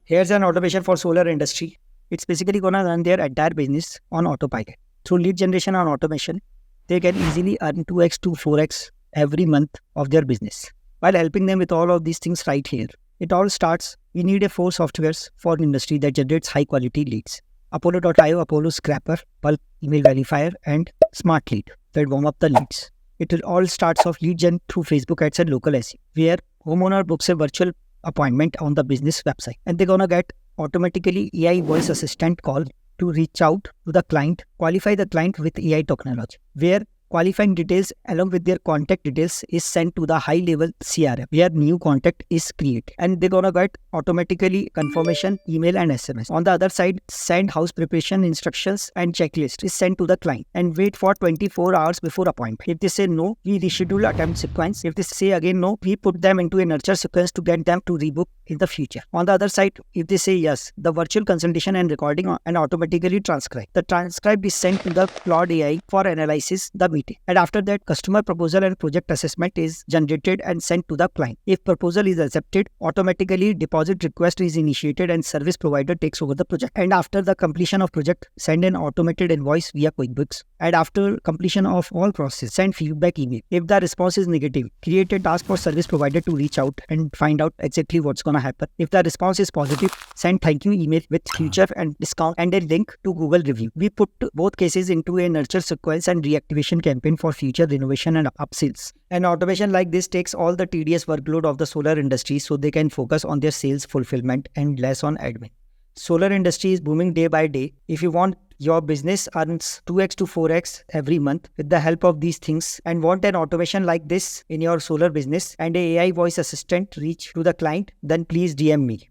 Here's an automation for solar industry. It's basically gonna run their entire business on autopilot. Through lead generation and automation, they can easily earn 2x to 4x every month of their business while helping them with all of these things right here. It all starts, we need a 4 softwares for an industry that generates high quality leads. Apollo.io, Apollo Scrapper, Bulk Email Verifier, and Smart Lead that warm up the leads. It all starts off lead gen through Facebook ads and local SEO, where homeowner books a virtual appointment on the business website and they're gonna get automatically AI voice assistant call to reach out to the client, qualify the client with AI technology, where qualifying details along with their contact details is sent to the high level CRM where new contact is created and they're gonna get automatically confirmation email and SMS. On the other side, send house preparation instructions and checklist is sent to the client and wait for 24 hours before appointment. If they say no, we reschedule attempt sequence. If they say again no, we put them into a nurture sequence to get them to rebook in the future. On the other side, if they say yes, the virtual consultation and recording and automatically transcribe. The transcribe is sent to the Claude AI for analysis the meeting. And after that, customer proposal and project assessment is generated and sent to the client. If proposal is accepted, automatically deposit request is initiated and service provider takes over the project. And after the completion of project, send an automated invoice via QuickBooks. And after completion of all process, send feedback email. If the response is negative, create a task for service provider to reach out and find out exactly what's gonna happen. If the response is positive, send thank you email with future and discount and a link to Google review. We put both cases into a nurture sequence and reactivation campaign for future renovation and upsells. An automation like this takes all the tedious workload of the solar industry so they can focus on their sales fulfillment and less on admin. Solar industry is booming day by day. If you want your business earns 2x to 4x every month with the help of these things and want an automation like this in your solar business and a AI voice assistant reach to the client, then please DM me.